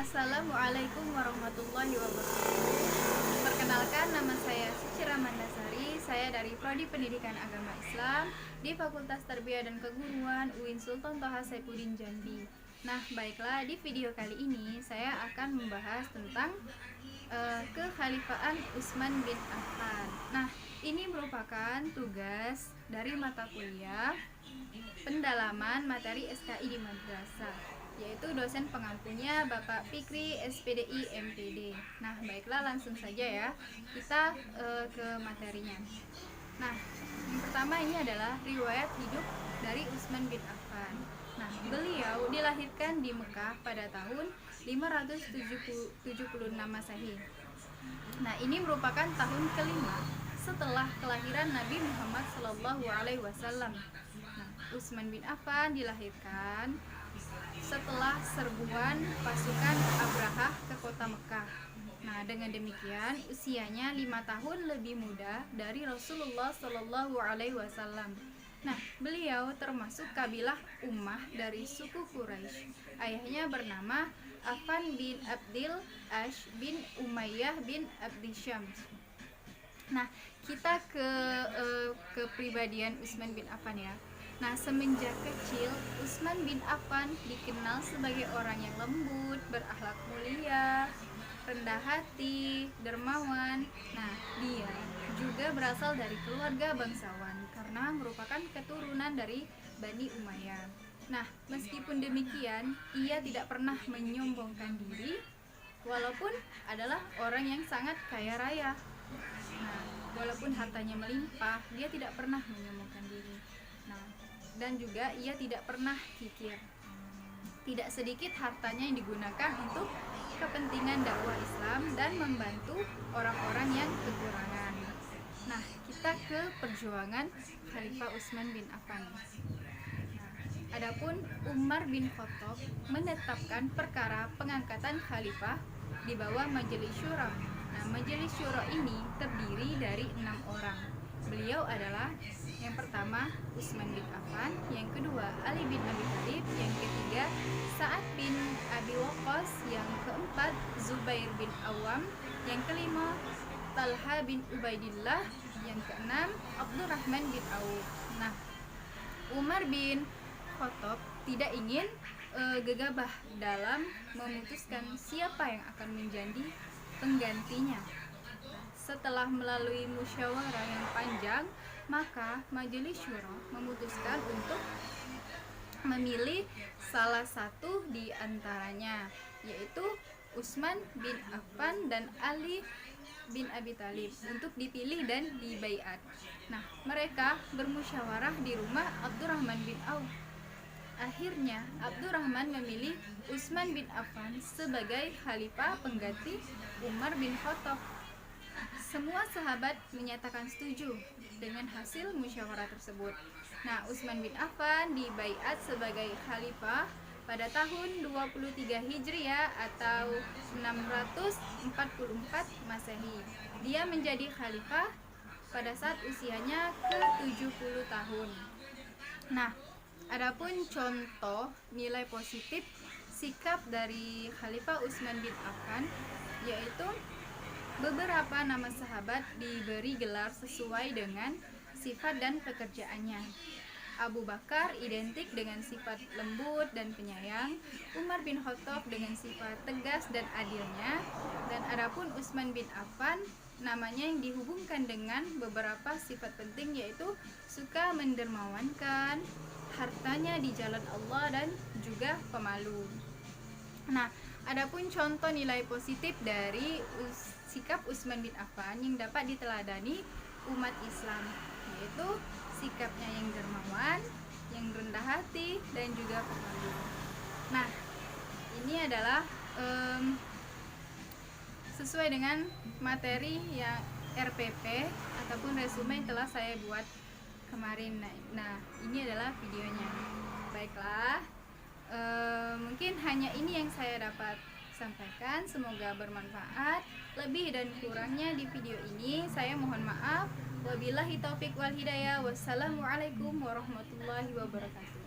Assalamualaikum warahmatullahi wabarakatuh. Perkenalkan, nama saya Sucira Mandasari. Saya dari Prodi Pendidikan Agama Islam di Fakultas Tarbiyah dan Keguruan UIN Sultan Toha Saifuddin Jambi. Nah, baiklah, di video kali ini saya akan membahas tentang kekhalifahan Utsman bin Affan. Nah, ini merupakan tugas dari mata kuliah pendalaman materi SKI di madrasah, yaitu dosen pengampunya Bapak Fikri SPDI MPD. Nah, baiklah, langsung saja ya kita ke materinya. Nah, yang pertama ini adalah riwayat hidup dari Utsman bin Affan. Nah, beliau dilahirkan di Mekah pada tahun 576 Masehi. Nah, ini merupakan tahun kelima setelah kelahiran Nabi Muhammad SAW. Nah, Utsman bin Affan dilahirkan setelah serbuan pasukan Abrahah ke kota Mekah. Nah, dengan demikian usianya 5 tahun lebih muda dari Rasulullah SAW. Nah, beliau termasuk kabilah Ummah dari suku Quraisy. Ayahnya bernama Affan bin Abdil Ash bin Umayyah bin Abdi Syams. Nah, kita ke kepribadian Utsman bin Affan ya. Nah, semenjak kecil Utsman bin Affan dikenal sebagai orang yang lembut, berakhlak mulia, rendah hati, dermawan. Nah, dia juga berasal dari keluarga bangsawan karena merupakan keturunan dari Bani Umayyah. Nah, meskipun demikian, ia tidak pernah menyombongkan diri walaupun adalah orang yang sangat kaya raya. Nah, walaupun hartanya melimpah, dia tidak pernah menyombongkan diri. Nah, dan juga ia tidak pernah kikir. Tidak sedikit hartanya yang digunakan untuk kepentingan dakwah Islam dan membantu orang-orang yang kekurangan. Nah, kita ke perjuangan Khalifah Utsman bin Affan. Adapun Umar bin Khattab menetapkan perkara pengangkatan khalifah di bawah Majelis Syura. Nah, Majelis Syura ini terdiri dari 6 orang. Beliau adalah yang pertama Utsman bin Affan, yang kedua Ali bin Abi Thalib, yang ketiga Sa'ad bin Abi Waqqas, yang keempat Zubair bin Awam, yang kelima Talha bin Ubaidillah, yang keenam Abdurrahman bin Auf. Nah, Umar bin Khattab tidak ingin gegabah dalam memutuskan siapa yang akan menjadi penggantinya. Setelah melalui musyawarah yang panjang, maka Majelis Syura memutuskan untuk memilih salah satu di antaranya, yaitu Utsman bin Affan dan Ali bin Abi Thalib untuk dipilih dan dibaiat. Nah, mereka bermusyawarah di rumah Abdurrahman bin Auf. Akhirnya Abdurrahman memilih Utsman bin Affan sebagai khalifah pengganti Umar bin Khattab. Semua sahabat menyatakan setuju dengan hasil musyawarah tersebut. Nah, Utsman bin Affan dibaiat sebagai khalifah pada tahun 23 Hijriah atau 644 Masehi. Dia menjadi khalifah pada saat usianya ke-70 tahun. Nah, adapun contoh nilai positif sikap dari Khalifah Utsman bin Affan, yaitu beberapa nama sahabat diberi gelar sesuai dengan sifat dan pekerjaannya. Abu Bakar identik dengan sifat lembut dan penyayang, Umar bin Khattab dengan sifat tegas dan adilnya, dan adapun Utsman bin Affan namanya yang dihubungkan dengan beberapa sifat penting, yaitu suka mendermawankan, hartanya di jalan Allah, dan juga pemalu. Nah, adapun contoh nilai positif dari sikap Utsman bin Affan yang dapat diteladani umat Islam, yaitu sikapnya yang dermawan, yang rendah hati, dan juga pemalu. Nah, ini adalah sesuai dengan materi yang RPP ataupun resume yang telah saya buat kemarin. Nah, ini adalah videonya. Baiklah, mungkin hanya ini yang saya dapat sampaikan. Semoga bermanfaat. Lebih dan kurangnya di video ini saya mohon maaf. Wabillahi taufik wal hidayah. Wassalamualaikum warahmatullahi wabarakatuh.